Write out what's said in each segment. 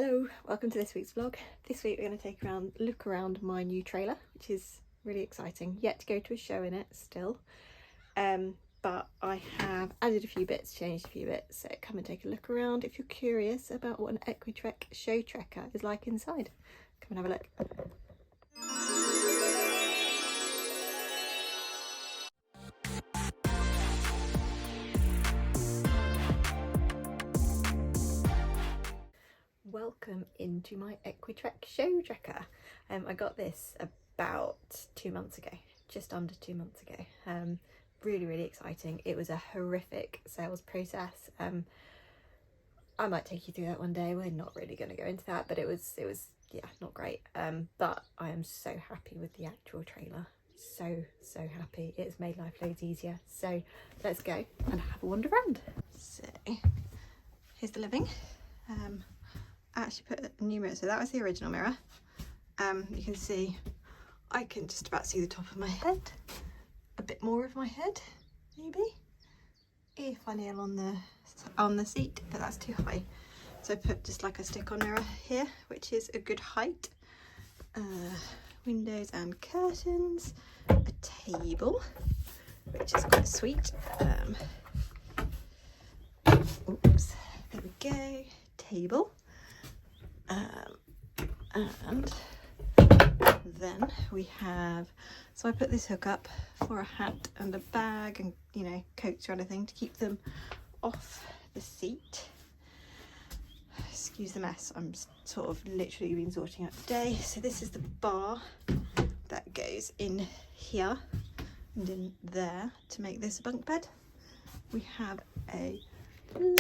Hello, welcome to this week's vlog. This week we're going to look around my new trailer, which is really exciting. Yet to go to a show in it still, but I have added a few bits, changed a few bits, so come and take a look around if you're curious about what an Equi-Trek Show Treka is like inside. Come and have a look. Welcome into my Equi-Trek Show Treka. I got this about 2 months ago, just under 2 months ago. Really exciting. It was a horrific sales process. I might take you through that one day. We're not really going to go into that, but it was yeah, not great. But I am so happy with the actual trailer. So happy. It's made life loads easier. So let's go and have a wander around. So here's the living. I actually put a new mirror, so that was the original mirror. You can see I can just about see the top of my head, a bit more of my head maybe, if I kneel on the seat, but that's too high, so I put just like a stick-on mirror here, which is a good height. Windows and curtains, a table which is quite sweet. Oops, there we go, table. And then we have, so I put this hook up for a hat and a bag and, you know, coats or anything to keep them off the seat. Excuse the mess, I'm sort of literally been sorting out today. So this is the bar that goes in here and in there to make this a bunk bed. We have a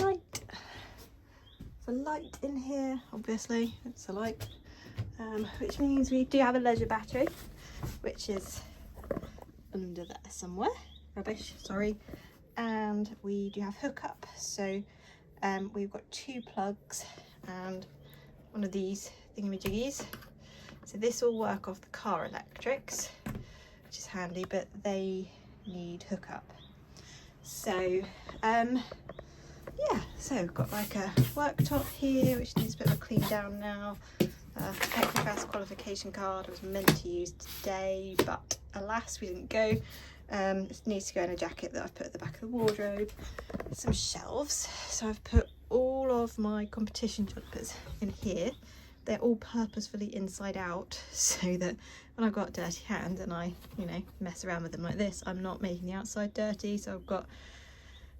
light. A light in here, obviously it's a light, which means we do have a leisure battery, which is under there somewhere. Rubbish, sorry. And we do have hookup, so we've got 2 plugs and one of these thingamajiggies. So this will work off the car electrics, which is handy, but they need hookup. So yeah, so we've got like a worktop here, which needs a bit of a clean down now. Equifax qualification card I was meant to use today, but alas we didn't go. It needs to go in a jacket that I've put at the back of the wardrobe. Some shelves, so I've put all of my competition jumpers in here. They're all purposefully inside out, so that when I've got dirty hands and I, you know, mess around with them like this, I'm not making the outside dirty. So I've got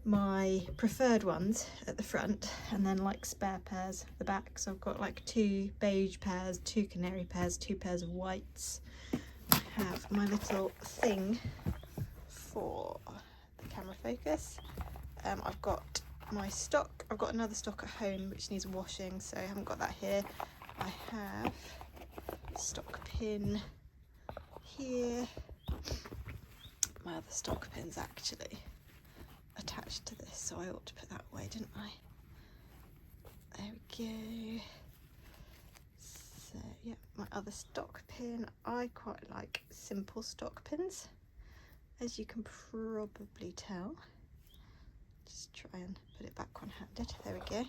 my preferred ones at the front and then like spare pairs at the back. So I've got like 2 beige pairs, 2 canary pairs, 2 pairs of whites. I have my little thing for the camera focus. I've got my stock. I've got another stock at home which needs washing, so I haven't got that here. I have a stock pin here. My other stock pins actually attached to this, so I ought to put that away, didn't I? There we go. So yeah, my other stock pin. I quite like simple stock pins, as you can probably tell. Just try and put it back one-handed. There we go.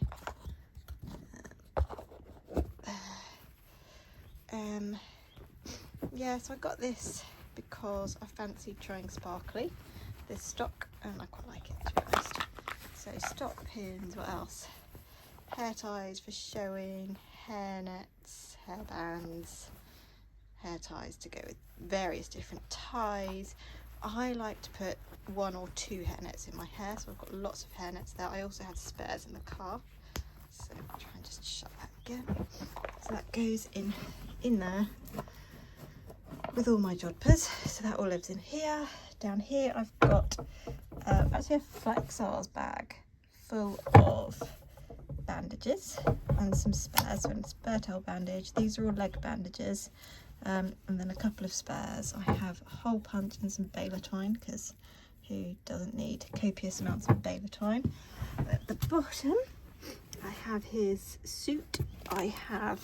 Yeah, so I got this because I fancied trying sparkly, this stock, and I quite like it, to be honest. So stock pins, what else? Hair ties for showing, hair nets, hair bands, hair ties to go with various different ties. I like to put 1 or 2 hair nets in my hair, so I've got lots of hair nets there. I also had spares in the car, so I'll try and just shut that again. So that goes in there with all my jodhpurs. So that all lives in here. Down here I've got actually a Flexars bag full of bandages and some spares. So a spare tail bandage. These are all leg bandages, and then a couple of spares. I have a hole punch and some baler twine, because who doesn't need copious amounts of baler twine? At the bottom I have his suit. I have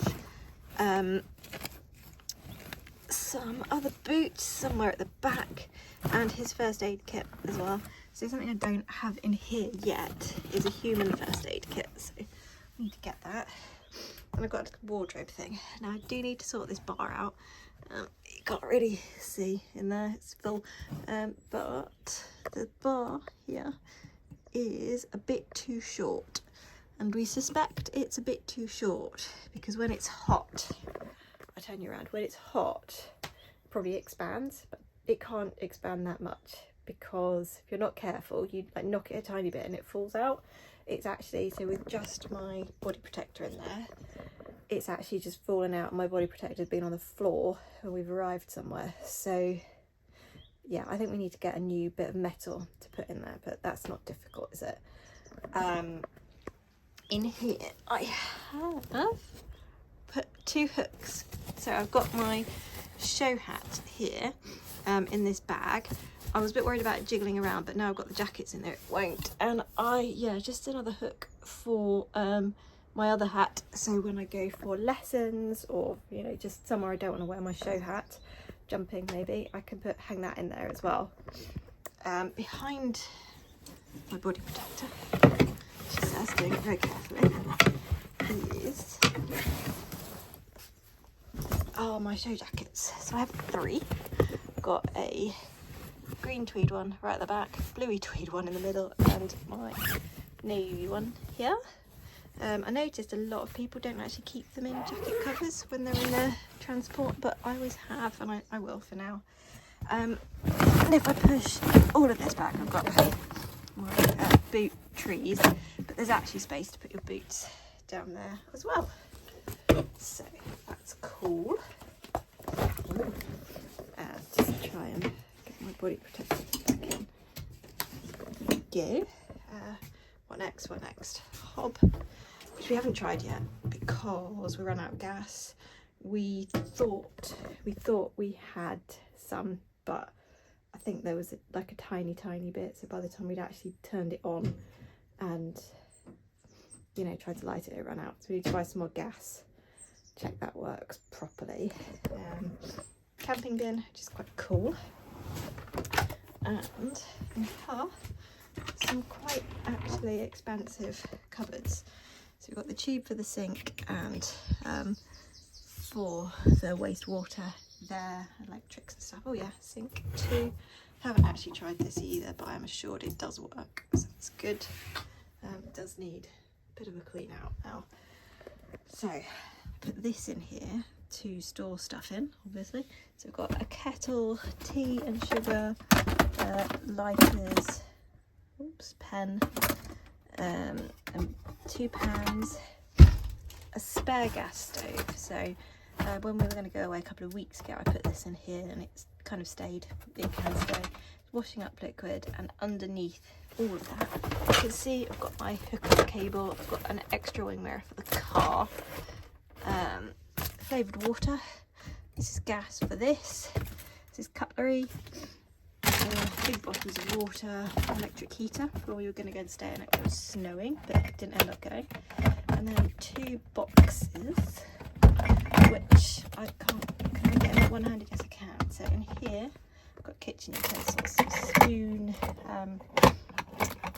some other boots somewhere at the back, and his first aid kit as well. So something I don't have in here yet is a human first aid kit, so I need to get that. and I've got a wardrobe thing. Now I do need to sort this bar out. You can't really see in there, it's full, but the bar here is a bit too short, and we suspect it's a bit too short because when it's hot, I turn you around, when it's hot it probably expands, but it can't expand that much because if you're not careful you like knock it a tiny bit and it falls out. It's actually, so with just my body protector in there, it's actually just fallen out. My body protector has been on the floor when we've arrived somewhere. So yeah, I think we need to get a new bit of metal to put in there, but that's not difficult, is it? In here I have put 2 hooks. So I've got my show hat here in this bag. I was a bit worried about it jiggling around, but now I've got the jackets in there, it won't. And yeah, just another hook for my other hat, so when I go for lessons or, you know, just somewhere I don't want to wear my show hat, jumping maybe, I can hang that in there as well. Behind my body protector, she says, doing it very carefully, is my show jackets. So I have 3. Got a green tweed one right at the back, bluey tweed one in the middle, and my navy one here. I noticed a lot of people don't actually keep them in jacket covers when they're in their transport, but I always have, and I will for now. And if I push all of this back, I've got my boot trees, but there's actually space to put your boots down there as well. So that's cool. Just try and get my body protector back in. There we go. What next? What next? Hob, which we haven't tried yet because we ran out of gas. We thought we had some, but I think there was like a tiny bit, so by the time we'd actually turned it on and, you know, tried to light it, it ran out. So we need to buy some more gas, check that works properly. Camping bin, which is quite cool, and in here some quite actually expensive cupboards. So we've got the tube for the sink and for the wastewater there, electrics and stuff. Oh yeah, sink too. Haven't actually tried this either, but I'm assured it does work, so it's good. It does need a bit of a clean out now. So put this in here to store stuff in, obviously. So we've got a kettle, tea and sugar, lighters, pen, and 2 pans, a spare gas stove. So when we were going to go away a couple of weeks ago, I put this in here and it's kind of stayed, it can stay. Washing up liquid, and underneath all of that you can see I've got my hookup cable, I've got an extra wing mirror for the car, flavoured water, this is gas for this is cutlery, big bottles of water, electric heater for we were going to go and stay in it. It was snowing, but it didn't end up going. And then 2 boxes, which I can't, can I get them one-handed? Yes I can. So in here I've got kitchen utensils, some spoon,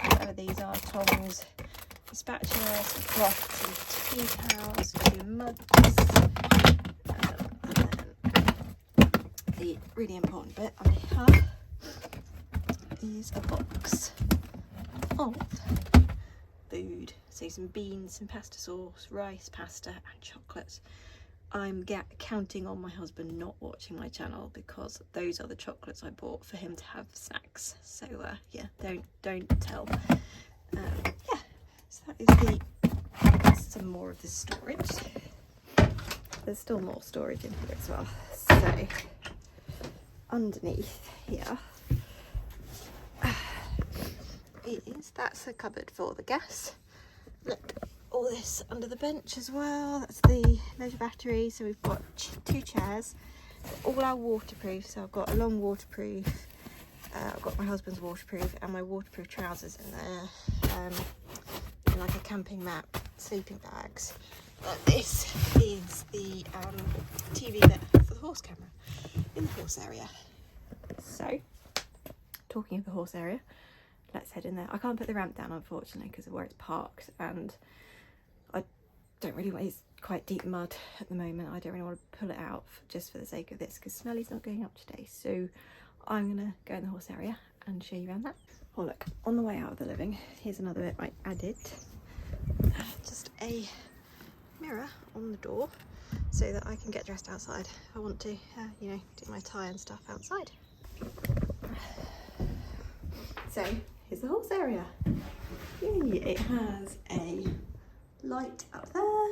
whatever these are, tongs, a spatula, some cloth, some tea towels, 2 mugs, and then the really important bit on here is a box of food. So some beans, some pasta sauce, rice, pasta and chocolates. I'm counting on my husband not watching my channel because those are the chocolates I bought for him to have snacks. So yeah, don't tell. Yeah, so that is some more of the storage. There's still more storage in here as well. So underneath here that's a cupboard for the gas. Look, all this under the bench as well, that's the leisure battery. So we've got 2 chairs, all our waterproof. So I've got a long waterproof, I've got my husband's waterproof and my waterproof trousers in there, and like a camping mat, sleeping bags. This is the TV bit for the horse camera in the horse area. So talking of the horse area, let's head in there. I can't put the ramp down unfortunately because of where it's parked, and I don't really want, quite deep mud at the moment. I don't really want to pull it out just for the sake of this because Snelly's not going up today. So I'm gonna go in the horse area and show you around that. Oh look, on the way out of the living, here's another bit I added. Just a mirror on the door so that I can get dressed outside if I want to, you know, do my tie and stuff outside. So here's the horse area. Yay. It has a light up there.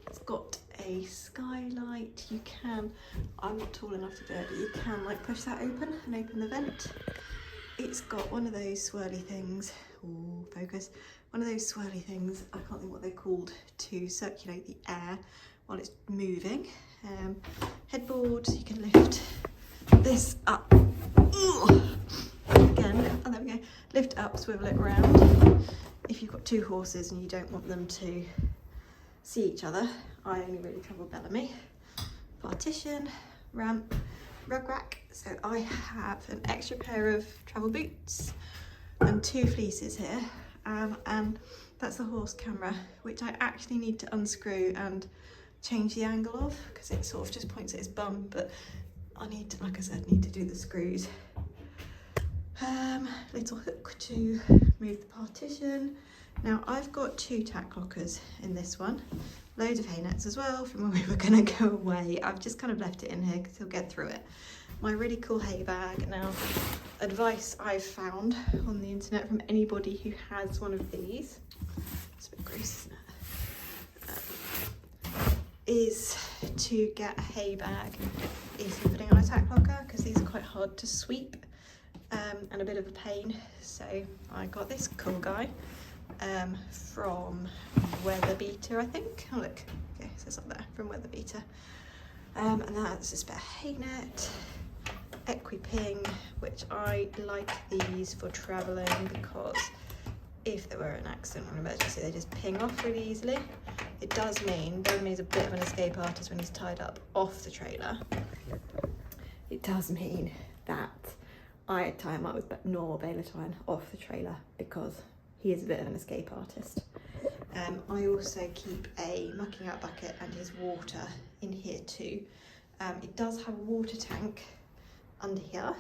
It's got a skylight. You can, I'm not tall enough to do it, but you can like push that open and open the vent. It's got one of those swirly things. Ooh, focus. One of those swirly things, I can't think what they're called, to circulate the air while it's moving. Headboard, you can lift this up. Ugh. Again, and there we go. Lift up, swivel it around. If you've got two horses and you don't want them to see each other, I only really travel Bellamy. Partition, ramp, rug rack. So I have an extra pair of travel boots and 2 fleeces here. And that's the horse camera, which I actually need to unscrew and change the angle of because it sort of just points at his bum, but I need to, like I said, need to do the screws. Little hook to move the partition. Now I've got 2 tack lockers in this one, loads of hay nets as well from when we were going to go away. I've just kind of left it in here because he'll get through it. My really cool hay bag. Now, advice I've found on the internet from anybody who has one of these, it's a bit gross, isn't it? Is to get a hay bag if you're putting on a tack locker, because these are quite hard to sweep and a bit of a pain. So I got this cool guy from Weather Beater, I think. Oh look, okay, it says up there, from Weather Beater. And that's a spare hay net, Equi-Ping, which I like these for travelling because if there were an accident or an emergency, they just ping off really easily. It does mean Bellamy's a bit of an escape artist when he's tied up off the trailer. It does mean that I tie him up with normal baler twine off the trailer because he is a bit of an escape artist. I also keep a mucking out bucket and his water in here too. It does have a water tank under here,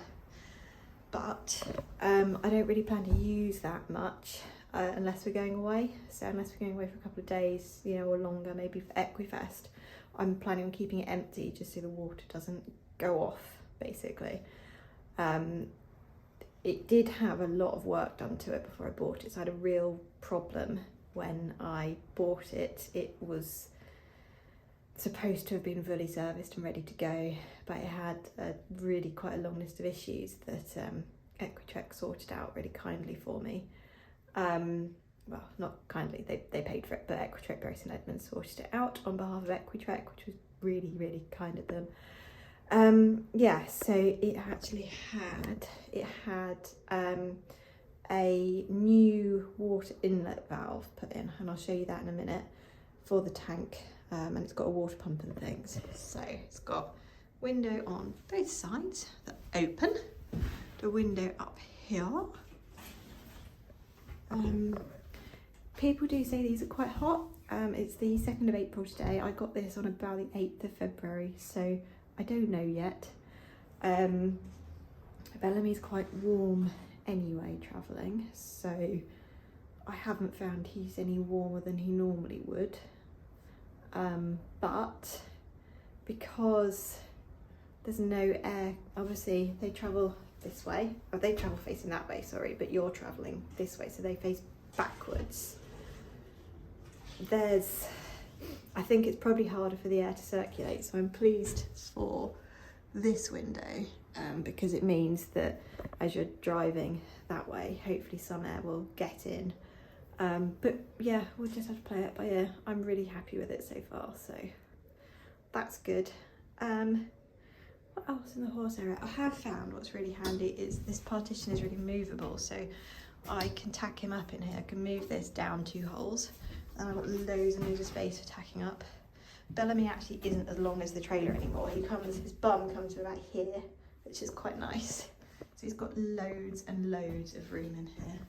but I don't really plan to use that much unless we're going away. So unless we're going away for a couple of days, you know, or longer, maybe for Equifest, I'm planning on keeping it empty just so the water doesn't go off, basically. It did have a lot of work done to it before I bought it, so I had a real problem when I bought it. It was supposed to have been fully serviced and ready to go, but it had quite a long list of issues that Equi-Trek sorted out really kindly for me. Well, not kindly, they paid for it, but Equi-Trek Grayson Edmonds sorted it out on behalf of Equi-Trek, which was really, really kind of them. Yeah, so it actually had, a new water inlet valve put in, and I'll show you that in a minute, for the tank, and it's got a water pump and things. So it's got window on both sides that open, the window up here. People do say these are quite hot. It's the 2nd of April today. I got this on about the 8th of February, so I don't know yet. Bellamy's quite warm anyway travelling, so I haven't found he's any warmer than he normally would. But because there's no air, obviously they travel this way, or they travel facing that way, sorry, but you're travelling this way, so they face backwards. I think it's probably harder for the air to circulate, so I'm pleased for this window because it means that as you're driving that way, hopefully some air will get in. But yeah, we'll just have to play it by ear. I'm really happy with it so far, so that's good. What else in the horse area? I have found what's really handy is this partition is really movable, so I can tack him up in here. I can move this down 2 holes, and I've got loads and loads of space for tacking up. Bellamy actually isn't as long as the trailer anymore. His bum comes to about here, which is quite nice. So he's got loads and loads of room in here.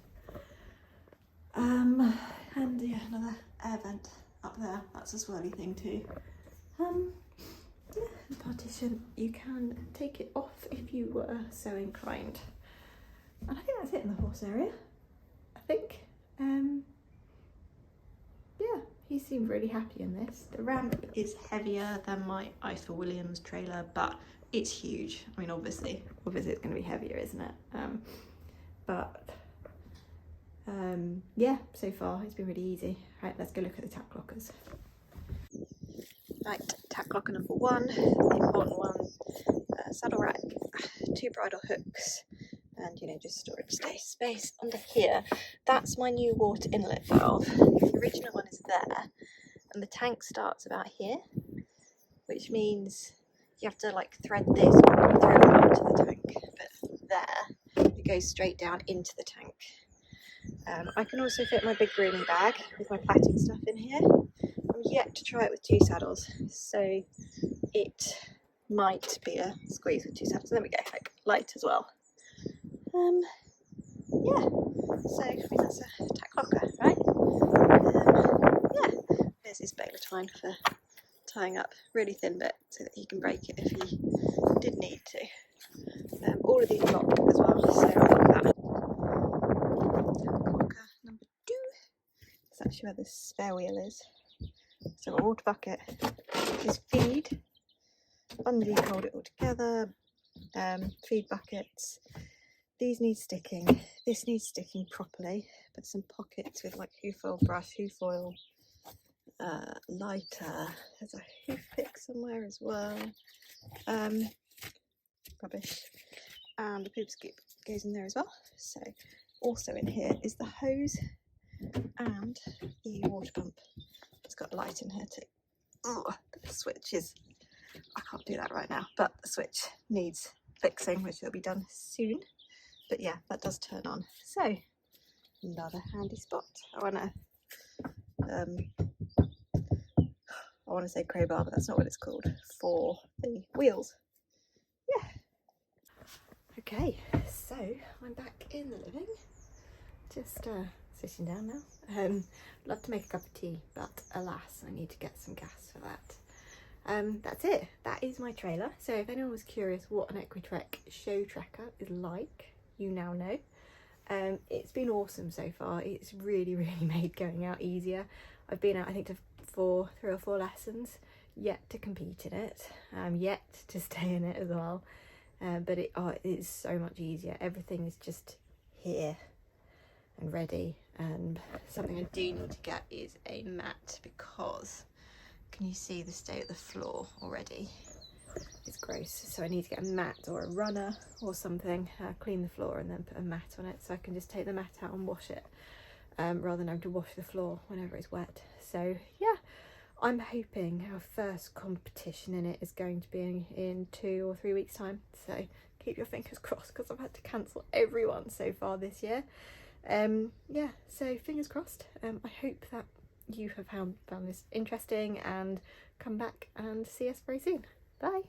And yeah, another air vent up there, that's a swirly thing too. Yeah, the partition, you can take it off if you were so inclined. And I think that's it in the horse area, I think. Yeah, he seemed really happy in this. The ramp is heavier than my Eiffel Williams trailer, but it's huge. I mean, obviously it's going to be heavier, isn't it? Yeah, so far it's been really easy. Right, let's go look at the tack lockers. Right, tack locker number 1, the important one, saddle rack, 2 bridle hooks, and just storage space under here. That's my new water inlet valve. The original one is there, and the tank starts about here, which means you have to like thread this or throw it up to the tank, but there it goes straight down into the tank. I can also fit my big grooming bag with my plaiting stuff in here. I'm yet to try it with 2 saddles, so it might be a squeeze with 2 saddles. There we go, like light as well. Yeah, so I mean that's a tack locker, right? Yeah, there's his baler twine for tying up really thin bit so that he can break it if he did need to. All of these lock as well, so I've got that. Tack locker number 2. It's actually where the spare wheel is. So a water bucket is feed, bungee hold it all together, feed buckets. These need sticking, this needs sticking properly, but some pockets with like hoof oil brush, hoof oil, lighter, there's a hoof pick somewhere as well, rubbish, and the poop scoop goes in there as well. So also in here is the hose and the water pump. It's got a light in here too. Oh, the switch is, I can't do that right now, but the switch needs fixing, which will be done soon. But yeah, that does turn on. So another handy spot. I want to say crowbar, but that's not what it's called, for the wheels. Yeah. Okay, so I'm back in the living. Just sitting down now. Love to make a cup of tea, but alas, I need to get some gas for that. That's it. That is my trailer. So if anyone was curious what an Equi-Trek Show Treka is like, you now know. It's been awesome so far. It's really made going out easier. I've been out I think to 3 or 4 lessons, yet to compete in it, yet to stay in it as well, but it is so much easier. Everything is just here and ready. And something I do need to get is a mat, because can you see the state of the floor already? It's gross, so I need to get a mat or a runner or something, clean the floor and then put a mat on it, so I can just take the mat out and wash it, rather than having to wash the floor whenever it's wet. So yeah, I'm hoping our first competition in it is going to be in 2 or 3 weeks time, so keep your fingers crossed, because I've had to cancel everyone so far this year. Yeah, so fingers crossed. I hope that you have found this interesting and come back and see us very soon. Bye.